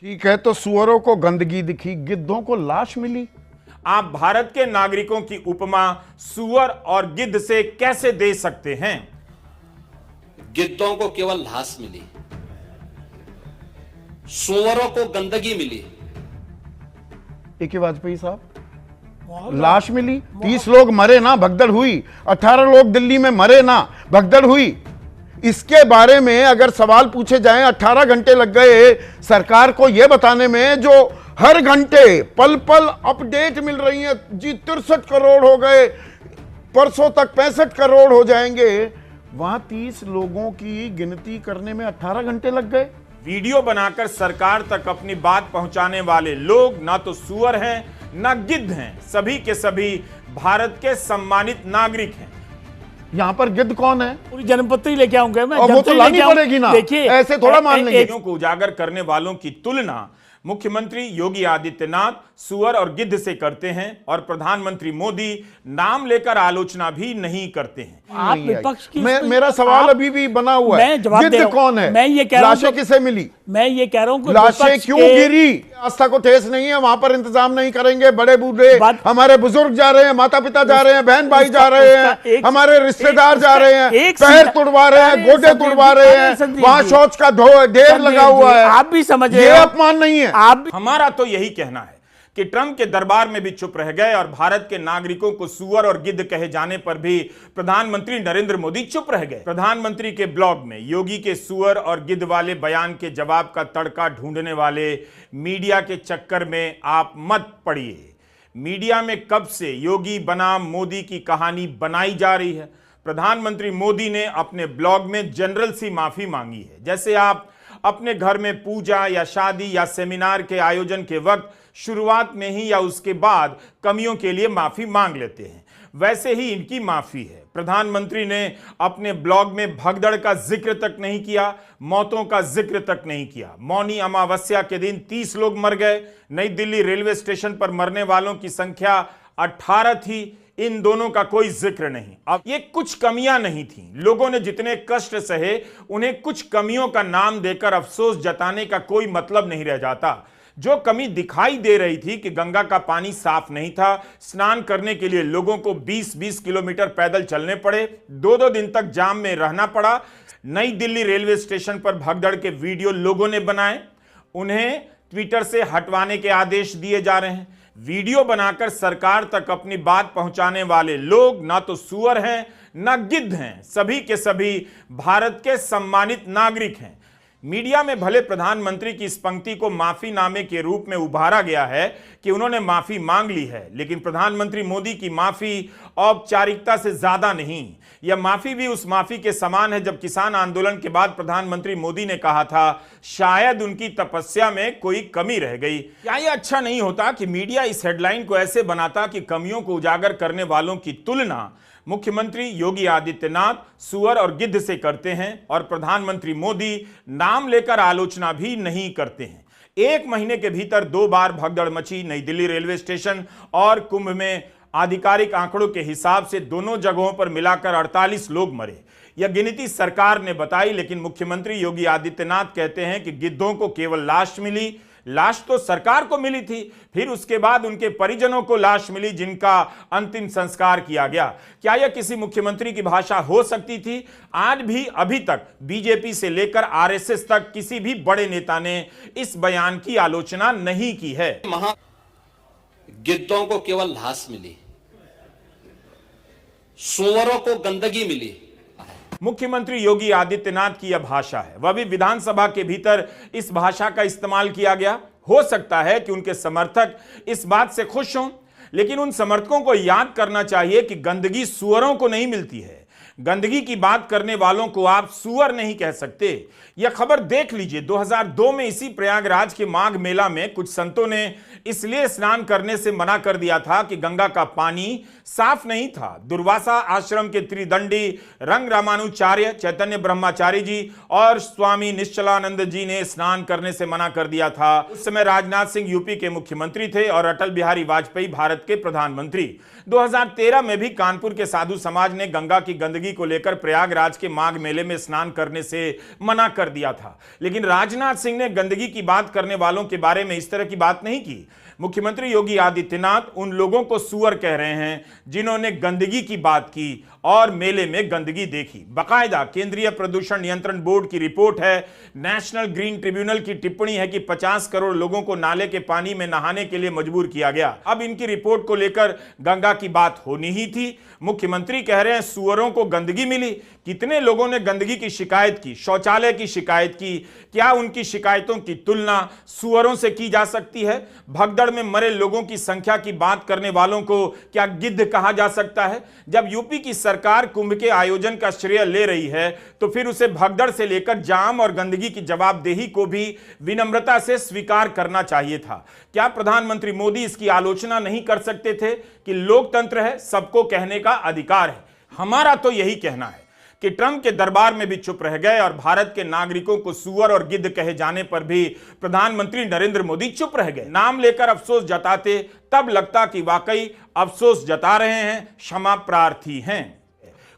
ठीक है, तो सुअरों को गंदगी दिखी, गिद्धों को लाश मिली। आप भारत के नागरिकों की उपमा सुअर और गिद्ध से कैसे दे सकते हैं? गिद्धों को केवल लाश मिली, सुअरों को गंदगी मिली। ए.के. वाजपेयी साहब, लाश मिली, 30 लोग मरे ना, भगदड़ हुई, 18 लोग दिल्ली में मरे ना, भगदड़ हुई। इसके बारे में अगर सवाल पूछे जाएं, 18 घंटे लग गए सरकार को यह बताने में, जो हर घंटे पल पल अपडेट मिल रही है जी, 63 करोड़ हो गए, परसों तक 65 करोड़ हो जाएंगे। वहां 30 लोगों की गिनती करने में 18 घंटे लग गए। वीडियो बनाकर सरकार तक अपनी बात पहुंचाने वाले लोग ना तो सुअर हैं ना गिद्ध हैं, सभी के सभी भारत के सम्मानित नागरिक हैं। यहां पर गिद्ध कौन है? पूरी जन्मपत्री लेके आऊंगा मैं, और वो तो लानी पड़ेगी ना, देखिए ऐसे थोड़ा मान लेंगे। को उजागर करने वालों की तुलना मुख्यमंत्री योगी आदित्यनाथ सुअर और गिद्ध से करते हैं और प्रधानमंत्री मोदी नाम लेकर आलोचना भी नहीं करते हैं। आप विपक्ष की मेरा सवाल अभी भी बना हुआ है, गिद्ध कौन है? मैं ये कह रहा हूं, लाशें किसे मिली? मैं ये कह रहा हूं कि लाशें क्यों गिरी? आस्था को ठेस नहीं है, वहां पर इंतजाम नहीं करेंगे। बड़े बूढ़े हमारे बुजुर्ग जा रहे हैं, माता पिता जा रहे हैं, बहन भाई जा रहे हैं, हमारे रिश्तेदार जा रहे हैं, पैर तुड़वा रहे हैं, गोडे तुड़वा रहे हैं, वहां शौच का ढेर लगा हुआ है। आप भी समझ रहे ये अपमान नहीं है। हमारा तो यही कहना है कि ट्रंप के दरबार में भी चुप रह गए और भारत के नागरिकों को सुअर और गिद्ध कहे जाने पर भी प्रधानमंत्री नरेंद्र मोदी चुप रह गए। प्रधानमंत्री के ब्लॉग में योगी के सुअर और गिद्ध वाले बयान के जवाब का तड़का ढूंढने वाले मीडिया के चक्कर में आप मत पड़िए। मीडिया में कब से योगी बनाम मोदी की कहानी बनाई जा रही है। प्रधानमंत्री मोदी ने अपने ब्लॉग में जनरल सी माफी मांगी है, जैसे आप अपने घर में पूजा या शादी या सेमिनार के आयोजन के वक्त शुरुआत में ही या उसके बाद कमियों के लिए माफी मांग लेते हैं, वैसे ही इनकी माफी है। प्रधानमंत्री ने अपने ब्लॉग में भगदड़ का जिक्र तक नहीं किया, मौतों का जिक्र तक नहीं किया। मौनी अमावस्या के दिन 30 लोग मर गए। नई दिल्ली रेलवे स्टेशन पर मरने वालों की संख्या 18 थी। इन दोनों का कोई जिक्र नहीं। अब ये कुछ कमियां नहीं थी, लोगों ने जितने कष्ट सहे उन्हें कुछ कमियों का नाम देकर अफसोस जताने का कोई मतलब नहीं रह जाता। जो कमी दिखाई दे रही थी कि गंगा का पानी साफ नहीं था, स्नान करने के लिए लोगों को 20-20 किलोमीटर पैदल चलने पड़े, 2-2 दिन तक जाम में रहना पड़ा। नई दिल्ली रेलवे स्टेशन पर भगदड़ के वीडियो लोगों ने बनाए, उन्हें ट्विटर से हटवाने के आदेश दिए जा रहे हैं। वीडियो बनाकर सरकार तक अपनी बात पहुंचाने वाले लोग ना तो सुअर हैं ना गिद्ध हैं, सभी के सभी भारत के सम्मानित नागरिक हैं। मीडिया में भले प्रधानमंत्री की इस पंक्ति को माफीनामे के रूप में उभारा गया है कि उन्होंने माफी मांग ली है, लेकिन प्रधानमंत्री मोदी की माफी औपचारिकता से ज्यादा नहीं। यह माफी भी उस माफी के समान है जब किसान आंदोलन के बाद प्रधानमंत्री मोदी ने कहा था शायद उनकी तपस्या में कोई कमी रह गई। क्या यह अच्छा नहीं होता कि मीडिया इस हेडलाइन को ऐसे बनाता कि कमियों को उजागर करने वालों की तुलना मुख्यमंत्री योगी आदित्यनाथ सुअर और गिद्ध से करते हैं और प्रधानमंत्री मोदी नाम लेकर आलोचना भी नहीं करते हैं। 1 महीने के भीतर 2 बार भगदड़ मची। नई दिल्ली रेलवे स्टेशन और कुंभ में आधिकारिक आंकड़ों के हिसाब से दोनों जगहों पर मिलाकर 48 लोग मरे। यह गिनती सरकार ने बताई, लेकिन मुख्यमंत्री योगी आदित्यनाथ कहते हैं कि गिद्धों को केवल लाश मिली। लाश तो सरकार को मिली थी, फिर उसके बाद उनके परिजनों को लाश मिली जिनका अंतिम संस्कार किया गया। क्या यह किसी मुख्यमंत्री की भाषा हो सकती थी? आज भी अभी तक बीजेपी से लेकर आरएसएस तक किसी भी बड़े नेता ने इस बयान की आलोचना नहीं की है। गिद्धों को केवल लाश मिली, सुअरों को गंदगी मिली। मुख्यमंत्री योगी आदित्यनाथ की यह भाषा है, वह भी विधानसभा के भीतर इस भाषा का इस्तेमाल किया गया। हो सकता है कि उनके समर्थक इस बात से खुश हों, लेकिन उन समर्थकों को याद करना चाहिए कि गंदगी सुअरों को नहीं मिलती है। गंदगी की बात करने वालों को आप सुअर नहीं कह सकते। यह खबर देख लीजिए, 2002 में इसी प्रयागराज के माघ मेला में कुछ संतों ने इसलिए स्नान करने से मना कर दिया था कि गंगा का पानी साफ नहीं था। दुर्वासा आश्रम के त्रिदंडी रंग रामानुचार्य, चैतन्य ब्रह्मचारी जी और स्वामी निश्चलानंद जी ने स्नान करने से मना कर दिया था। उस समय राजनाथ सिंह यूपी के मुख्यमंत्री थे और अटल बिहारी वाजपेयी भारत के प्रधानमंत्री। 2013 में भी कानपुर के साधु समाज ने गंगा की गंदगी गंदगी को लेकर प्रयागराज के माघ मेले में स्नान करने से मना कर दिया था, लेकिन राजनाथ सिंह ने गंदगी की बात करने वालों के बारे में इस तरह की बात नहीं की। मुख्यमंत्री योगी आदित्यनाथ उन लोगों को सुअर कह रहे हैं जिन्होंने गंदगी की बात की और मेले में गंदगी देखी। बाकायदा केंद्रीय प्रदूषण नियंत्रण बोर्ड की रिपोर्ट है, नेशनल ग्रीन ट्रिब्यूनल की टिप्पणी है कि 50 करोड़ लोगों को नाले के पानी में नहाने के लिए मजबूर किया गया। अब इनकी रिपोर्ट को लेकर गंगा की बात होनी ही थी। मुख्यमंत्री कह रहे हैं सुअरों को गंदगी मिली। कितने लोगों ने गंदगी की शिकायत की, शौचालय की शिकायत की? क्या उनकी शिकायतों की तुलना सुअरों से की जा सकती है? भगदड़ में मरे लोगों की संख्या की बात करने वालों को क्या गिद्ध कहा जा सकता है? जब यूपी की सरकार कुंभ के आयोजन का श्रेय ले रही है तो फिर उसे भगदड़ से लेकर जाम और गंदगी की जवाबदेही को भी विनम्रता से स्वीकार करना चाहिए था। क्या प्रधानमंत्री मोदी इसकी आलोचना नहीं कर सकते थे कि लोकतंत्र है, सबको कहने का अधिकार है? हमारा तो यही कहना है कि ट्रंप के दरबार में भी चुप रह गए और भारत के नागरिकों को सुअर और गिद्ध कहे जाने पर भी प्रधानमंत्री नरेंद्र मोदी चुप रह गए। नाम लेकर अफसोस जताते तब लगता कि वाकई अफसोस जता रहे हैं, क्षमा प्रार्थी हैं।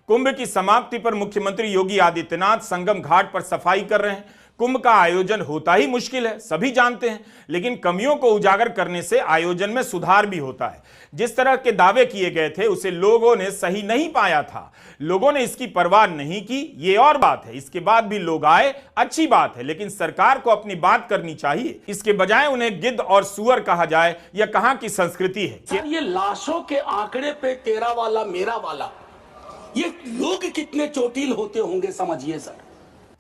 कुंभ की समाप्ति पर मुख्यमंत्री योगी आदित्यनाथ संगम घाट पर सफाई कर रहे हैं। कुंभ का आयोजन होता ही मुश्किल है, सभी जानते हैं, लेकिन कमियों को उजागर करने से आयोजन में सुधार भी होता है। जिस तरह के दावे किए गए थे उसे लोगों ने सही नहीं पाया था, लोगों ने इसकी परवाह नहीं की, ये और बात है। इसके बाद भी लोग आए, अच्छी बात है, लेकिन सरकार को अपनी बात करनी चाहिए। इसके बजाय उन्हें गिद्ध और सुअर कहा जाए, यह कहां की संस्कृति है? सर, ये लाशों के आंकड़े पे तेरा वाला मेरा वाला, ये लोग कितने चोटिल होते होंगे समझिए सर।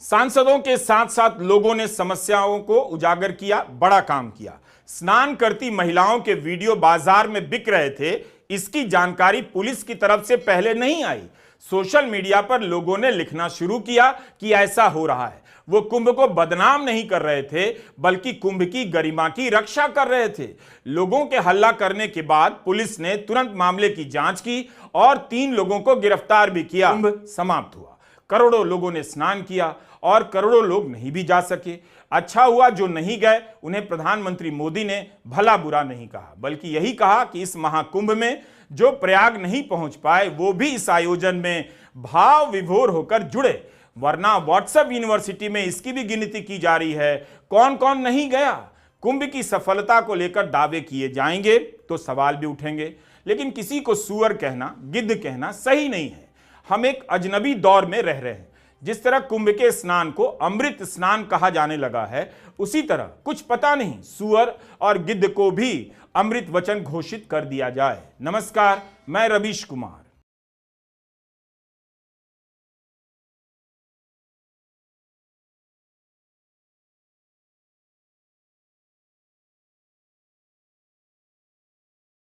सांसदों के साथ साथ लोगों ने समस्याओं को उजागर किया, बड़ा काम किया। स्नान करती महिलाओं के वीडियो बाजार में बिक रहे थे, इसकी जानकारी पुलिस की तरफ से पहले नहीं आई। सोशल मीडिया पर लोगों ने लिखना शुरू किया कि ऐसा हो रहा है। वो कुंभ को बदनाम नहीं कर रहे थे, बल्कि कुंभ की गरिमा की रक्षा कर रहे थे। लोगों के हल्ला करने के बाद पुलिस ने तुरंत मामले की जांच की और 3 लोगों को गिरफ्तार भी किया। कुंभ समाप्त हुआ, करोड़ों लोगों ने स्नान किया और करोड़ों लोग नहीं भी जा सके। अच्छा हुआ जो नहीं गए, उन्हें प्रधानमंत्री मोदी ने भला बुरा नहीं कहा, बल्कि यही कहा कि इस महाकुंभ में जो प्रयाग नहीं पहुंच पाए वो भी इस आयोजन में भाव विभोर होकर जुड़े, वरना व्हाट्सएप यूनिवर्सिटी में इसकी भी गिनती की जा रही है कौन कौन नहीं गया। कुंभ की सफलता को लेकर दावे किए जाएंगे तो सवाल भी उठेंगे, लेकिन किसी को सुअर कहना, गिद्ध कहना सही नहीं है। हम एक अजनबी दौर में रह रहे हैं। जिस तरह कुंभ के स्नान को अमृत स्नान कहा जाने लगा है, उसी तरह कुछ पता नहीं सुअर और गिद्ध को भी अमृत वचन घोषित कर दिया जाए। नमस्कार, मैं रवीश कुमार।